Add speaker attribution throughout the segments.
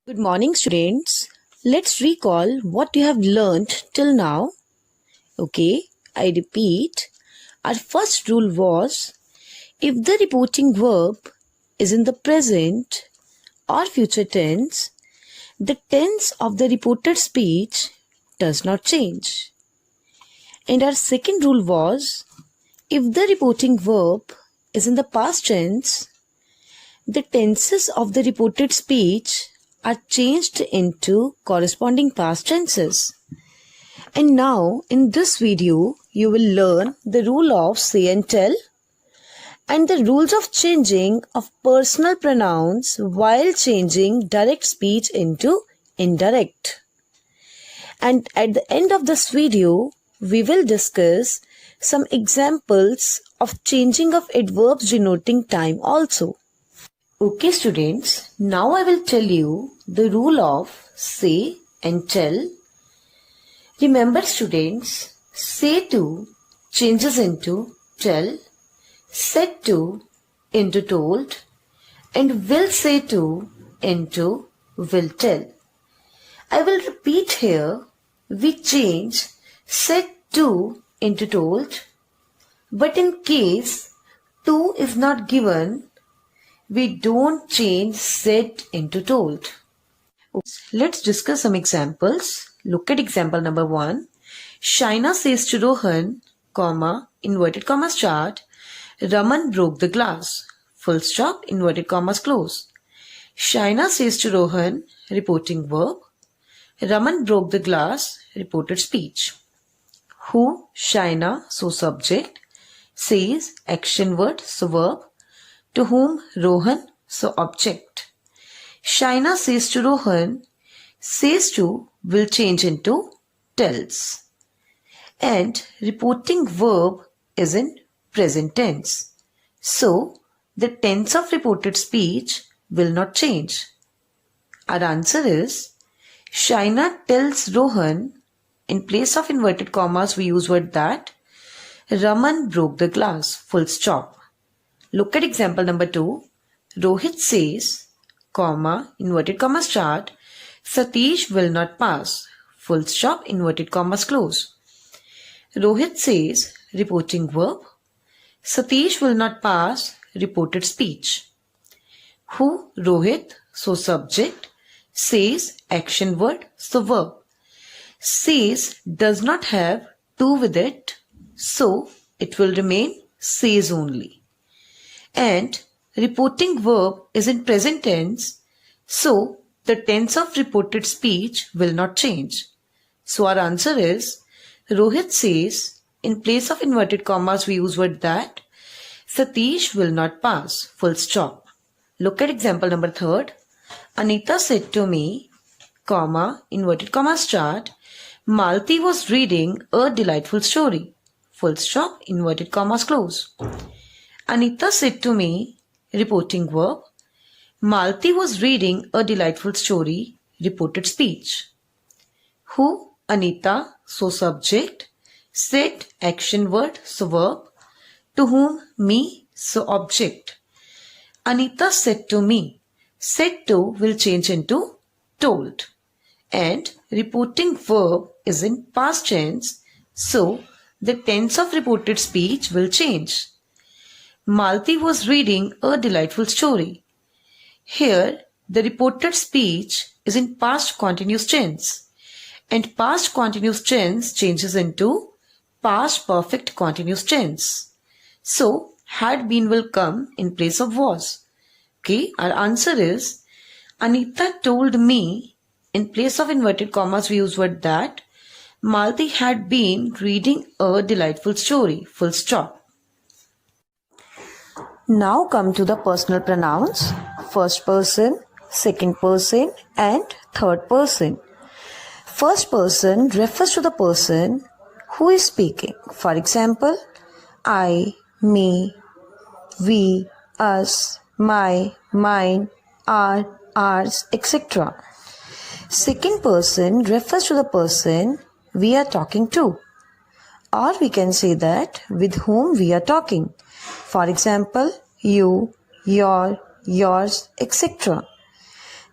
Speaker 1: Good morning, students. Let's recall what you have learned till now. Okay, I repeat. Our first rule was if the reporting verb is in the present or future tense, the tense of the reported speech does not change. And our second rule was if the reporting verb is in the past tense, the tenses of the reported speech are changed into corresponding past tenses. And now in this video you will learn the rule of say and tell and the rules of changing of personal pronouns while changing direct speech into indirect. And at the end of this video we will discuss some examples of changing of adverbs denoting time also. Okay students, now I will tell you the rule of say and tell. Remember students, say to changes into tell, said to into told, and will say to into will tell. I will repeat here, we change said to into told, but in case to is not given, we don't change said into told. Let's discuss some examples. Look at example number 1. Shaina says to Rohan, comma, inverted commas start, Raman broke the glass, full stop, inverted commas close. Shaina says to Rohan, reporting verb, Raman broke the glass, reported speech. Who, Shaina, so subject, says, action word, so verb, to whom, Rohan, so object. Shaina says to Rohan, says to will change into tells. And reporting verb is in present tense. So, the tense of reported speech will not change. Our answer is, Shaina tells Rohan, in place of inverted commas we use word that, Raman broke the glass, full stop. Look at example number 2. Rohit says, comma, inverted comma start, Satish will not pass, full stop, inverted commas close. Rohit says, reporting verb, Satish will not pass, reported speech. Who, Rohit, so subject, says, action word, so verb. Says does not have to with it, so it will remain says only. And reporting verb is in present tense, so the tense of reported speech will not change. So our answer is, Rohit says, in place of inverted commas we use word that, Satish will not pass, full stop. Look at example number 3. Anita said to me, comma, inverted comma start, Malti was reading a delightful story, full stop, inverted commas close. Anita said to me, reporting verb, Malti was reading a delightful story, reported speech. Who, Anita, so subject, said, action word, so verb, to whom, me, so object. Anita said to me, said to will change into told. And reporting verb is in past tense, so the tense of reported speech will change. Malti was reading a delightful story. Here, the reported speech is in past continuous tense, and past continuous tense changes into past perfect continuous tense. So, had been will come in place of was. Okay, our answer is, Anita told me, in place of inverted commas we use word that, Malti had been reading a delightful story, full stop. Now come to the personal pronouns, first person, second person and third person. First person refers to the person who is speaking. For example, I, me, we, us, my, mine, our, ours, etc. Second person refers to the person we are talking to. Or we can say that with whom we are talking. For example, you, your, yours, etc.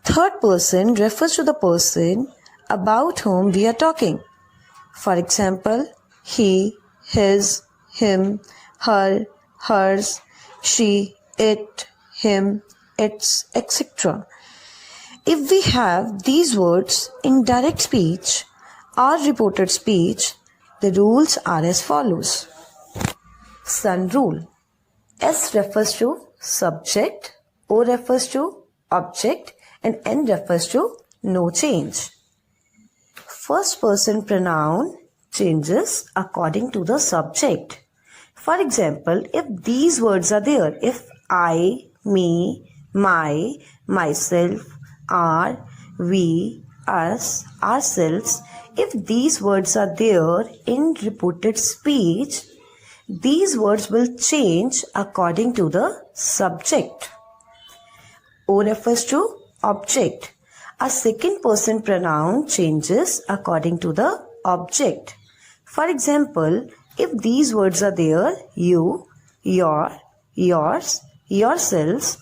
Speaker 1: Third person refers to the person about whom we are talking. For example, he, his, him, her, hers, she, it, him, its, etc. If we have these words in direct speech or reported speech, the rules are as follows. Sun rule. S refers to subject, O refers to object, and N refers to no change. First person pronoun changes according to the subject. For example, if these words are there, if I, me, my, myself, our, we, us, ourselves, if these words are there in reported speech, these words will change according to the subject. O refers to object. A second person pronoun changes according to the object. For example, if these words are there, you, your, yours, yourselves,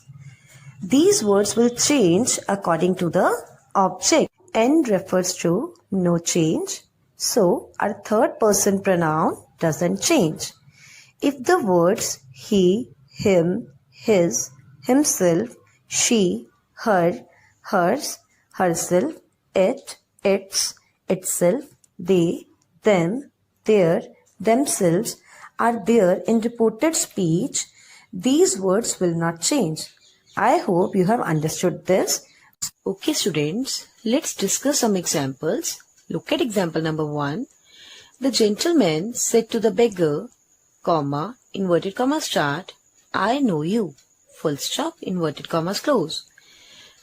Speaker 1: these words will change according to the object. N refers to no change. So, our third person pronoun doesn't change. If the words he, him, his, himself, she, her, hers, herself, it, its, itself, they, them, their, themselves are there in reported speech, these words will not change. I hope you have understood this. Okay students, let's discuss some examples. Look at example number 1. The gentleman said to the beggar, comma, inverted comma start, I know you, full stop, inverted commas close.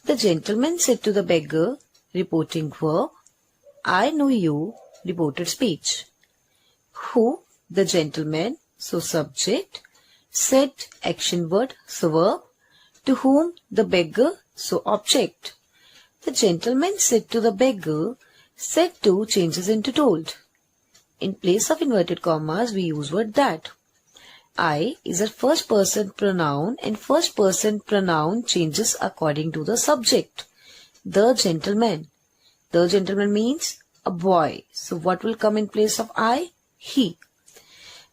Speaker 1: The gentleman said to the beggar, reporting verb, I know you, reported speech. Who, the gentleman, so subject, said, action word, so verb, to whom, the beggar, so object. The gentleman said to the beggar, said to changes into told. In place of inverted commas, we use word that. I is a first person pronoun and first person pronoun changes according to the subject. The gentleman. The gentleman means a boy. So what will come in place of I? He.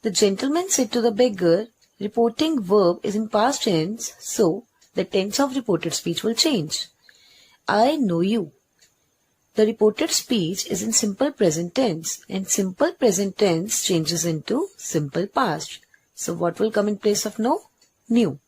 Speaker 1: The gentleman said to the beggar, reporting verb is in past tense, so the tense of reported speech will change. I know you. The reported speech is in simple present tense and simple present tense changes into simple past. So what will come in place of know? New.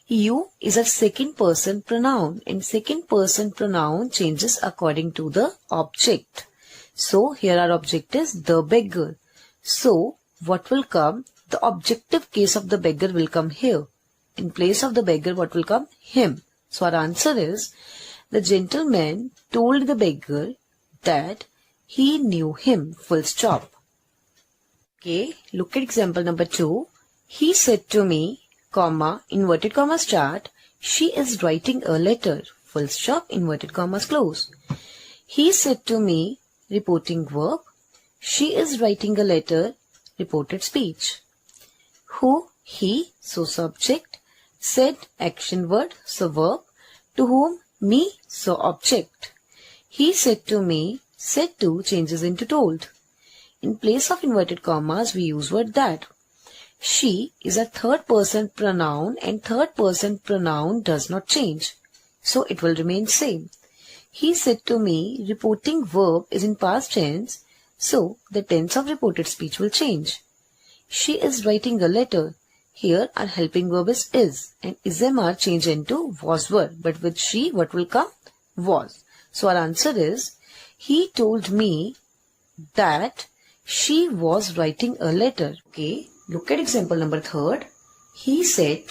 Speaker 1: You is a second person pronoun and second person pronoun changes according to the object. So here our object is the beggar. So what will come? The objective case of the beggar will come here. In place of the beggar, what will come? Him. So our answer is, the gentleman told the beggar that he knew him, full stop. Okay, look at example number 2. He said to me, comma, inverted comma start, she is writing a letter, full stop, inverted commas close. He said to me, reporting verb, she is writing a letter, reported speech. Who, he, so subject, said, action word, so verb, to whom, me, so object. He said to me, said to changes into told. In place of inverted commas, we use word that. She is a third person pronoun and third person pronoun does not change. So it will remain same. He said to me, reporting verb is in past tense, so the tense of reported speech will change. She is writing a letter. Here our helping verb is and ism are changed into was were, but with she what will come? Was. So our answer is, he told me that she was writing a letter. Okay, look at example number 3. He said,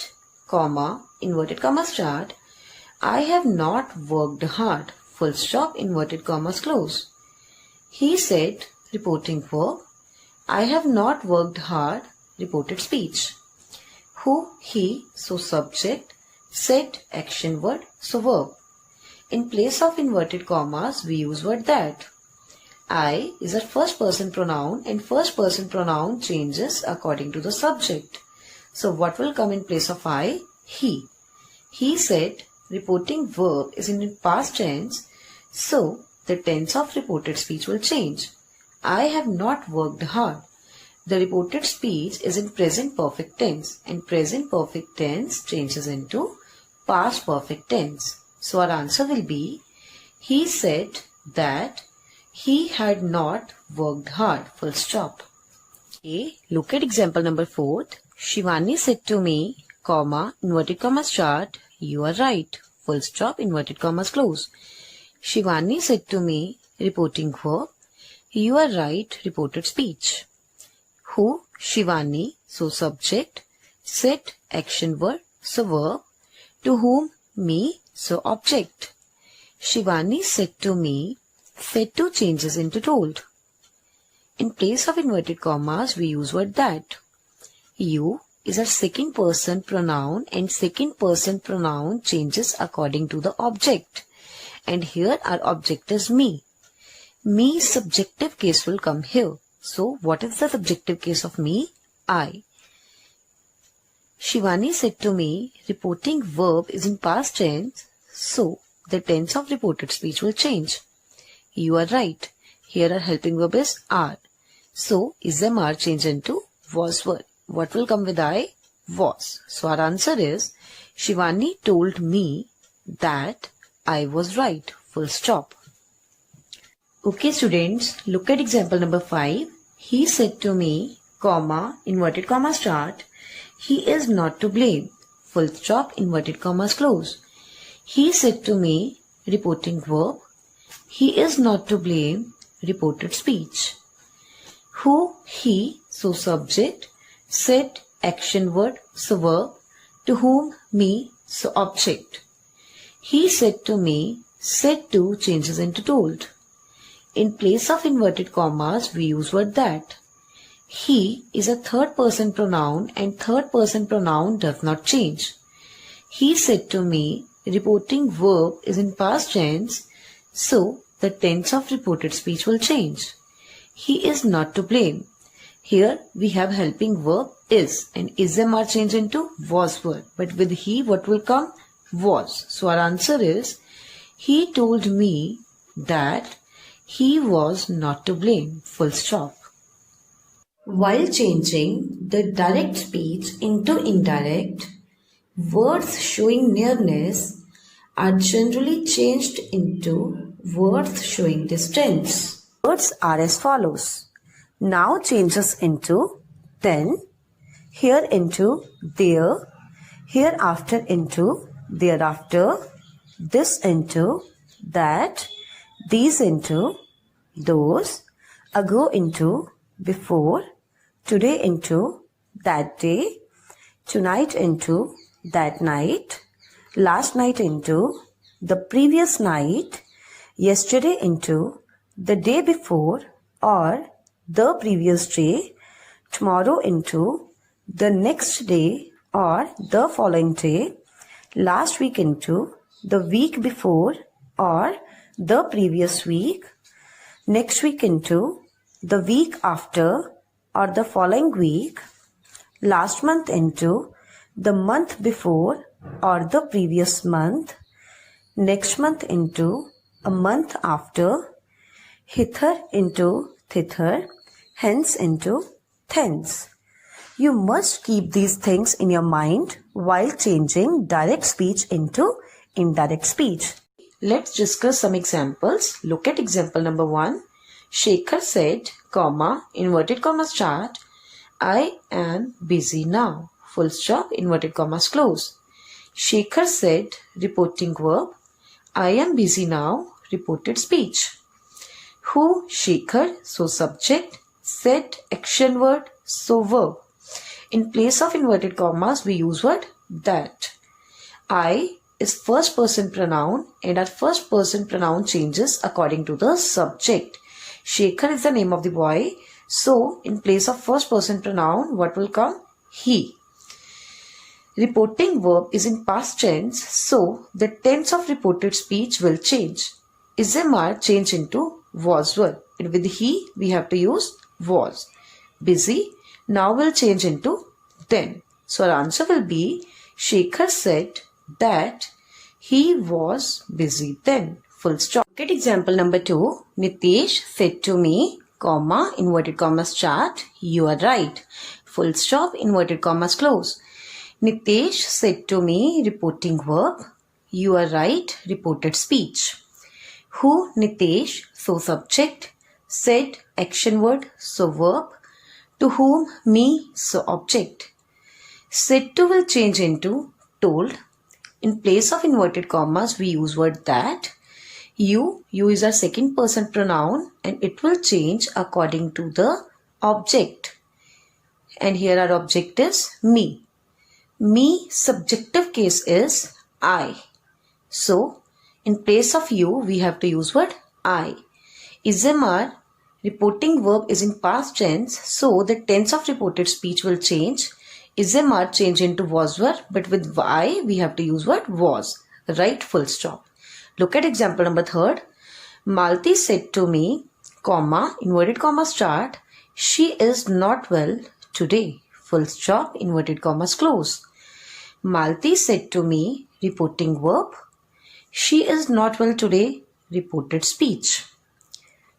Speaker 1: comma, inverted comma start, I have not worked hard, full stop, inverted commas close. He said, reporting verb, I have not worked hard, reported speech. Who, he, so subject, said, action word, so verb. In place of inverted commas, we use word that. I is a first person pronoun and first person pronoun changes according to the subject. So what will come in place of I? He. He said, reporting verb is in past tense, so the tense of reported speech will change. I have not worked hard. The reported speech is in present perfect tense, and present perfect tense changes into past perfect tense. So our answer will be, he said that he had not worked hard. Full stop. Okay, look at example number 4. Shivani said to me, comma, inverted commas start, you are right. Full stop, inverted commas close. Shivani said to me, reporting verb, you are right, reported speech. Who? Shivani, so subject. Said, action word, so verb. To whom? Me, so object. Shivani said to me, said to changes into told. In place of inverted commas, we use word that. You is a second person pronoun, and second person pronoun changes according to the object. And here our object is me. Me subjective case will come here. So what is the subjective case of me? I. Shivani said to me, reporting verb is in past tense, so the tense of reported speech will change. You are right. Here our helping verb is are. So is them are changed into was word. What will come with I? Was. So our answer is, Shivani told me that I was right. Full stop. Okay students, look at example number 5. He said to me, comma, inverted comma start, he is not to blame. Full stop, inverted commas close. He said to me, reporting verb, he is not to blame, reported speech. Who? He, so subject. Said, action word, so verb. To whom? Me, so object. He said to me, said to changes into told. In place of inverted commas, we use word that. He is a third person pronoun, and third person pronoun does not change. He said to me, reporting verb is in past tense, so the tense of reported speech will change. He is not to blame. Here we have helping verb is, and is them are changed into was word. But with he, what will come? Was. So our answer is, he told me that he was not to blame. Full stop. While changing the direct speech into indirect, words showing nearness are generally changed into words showing distance. Words are as follows. Now changes into then, here into there, hereafter into thereafter, this into that, these into those, ago into before, today into that day, tonight into that night, last night into the previous night, yesterday into the day before or the previous day, tomorrow into the next day or the following day, last week into the week before or the previous week, next week into the week after or the following week, last month into the month before or the previous month, next month into a month after, hither into thither, hence into thence. You must keep these things in your mind while changing direct speech into indirect speech. Let's discuss some examples. Look at example number 1. Shekhar said, comma, inverted comma start, I am busy now. Full stop, inverted commas close. Shekhar said, reporting verb, I am busy now, reported speech. Who? Shekhar, so subject. Said, action word, so verb. In place of inverted commas, we use word that. I is first person pronoun, and our first person pronoun changes according to the subject. Shekhar is the name of the boy, so in place of first person pronoun, what will come? He. Reporting verb is in past tense, so the tense of reported speech will change. Is them are changed into was word, and with he we have to use was. Busy now will change into then. So our answer will be, Shekhar said that He was busy then. Full stop. Look at example number 2. Nitesh said to me, comma, inverted commas start, you are right. Full stop, inverted commas close. Nitesh said to me, reporting verb, you are right, reported speech. Who, Nitesh, so subject, said, action word, so verb. To whom, me, so object. Said to will change into told. In place of inverted commas, we use word that. You is our second person pronoun and it will change according to the object. And here our object is me. Me subjective case is I. So, in place of you, we have to use word I. Ismr, reporting verb is in past tense, so the tense of reported speech will change. Ismr change into was were, but with I, we have to use word was. Right, full stop. Look at example number 3. Malti said to me, comma, inverted comma start, she is not well today. Full stop, inverted commas close. Malti said to me, reporting verb, she is not well today, reported speech.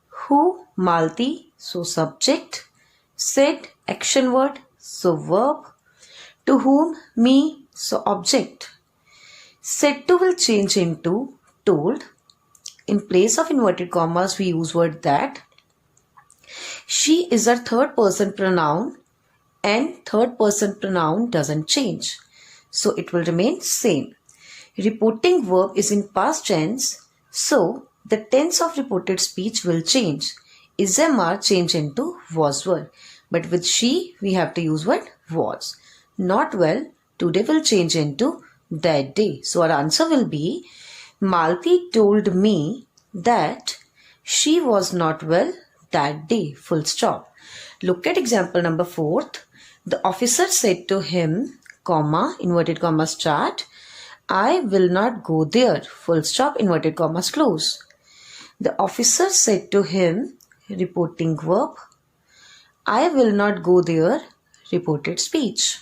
Speaker 1: Who, Malti, so subject, said, action word, so verb. To whom, me, so object. Said to will change into told. In place of inverted commas, we use word that. She is our third person pronoun and third person pronoun doesn't change. So it will remain same. Reporting verb is in past tense, so the tense of reported speech will change. Ismr change into was were, but with she we have to use word was. Not well, today will change into that day. So our answer will be, Malti told me that she was not well that day. Full stop. Look at example number 4. The officer said to him, comma, inverted commas start, I will not go there. Full stop, inverted commas close. The officer said to him, reporting verb, I will not go there, reported speech.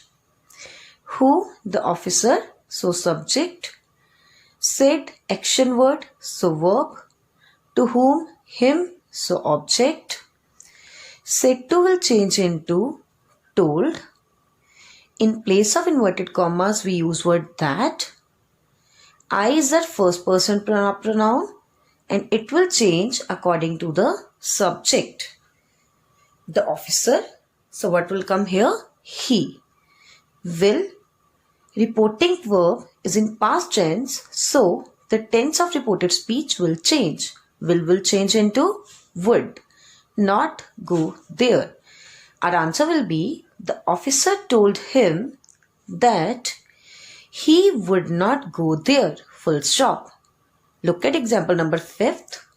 Speaker 1: Who, the officer, so subject, said, action word, so verb. To whom, him, so object. Said to will change into told. In place of inverted commas, we use word that. I is our first person pronoun and it will change according to the subject. The officer, so what will come here? He. Will, reporting verb is in past tense, so the tense of reported speech will change. Will change into would. Not go there. Our answer will be, the officer told him that he would not go there. Full stop. Look at example number 5.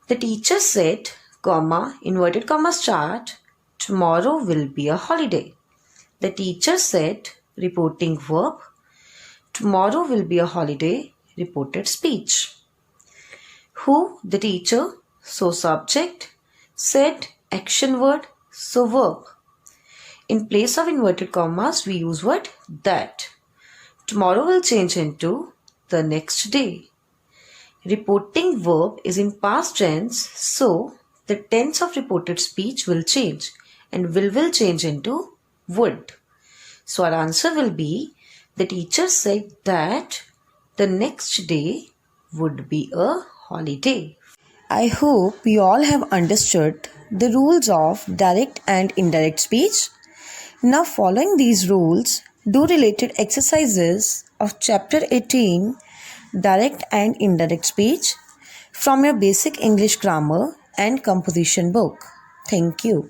Speaker 1: The teacher said, comma, inverted comma start, tomorrow will be a holiday. The teacher said, reporting verb, tomorrow will be a holiday, reported speech. Who, the teacher, so subject, said, action word, so verb. In place of inverted commas, we use word that. Tomorrow will change into the next day. Reporting verb is in past tense, so the tense of reported speech will change and will change into would. So our answer will be, the teacher said that the next day would be a holiday. I hope you all have understood the rules of direct and indirect speech. Now following these rules, do related exercises of chapter 18, direct and indirect speech, from your basic English grammar and composition book. Thank you.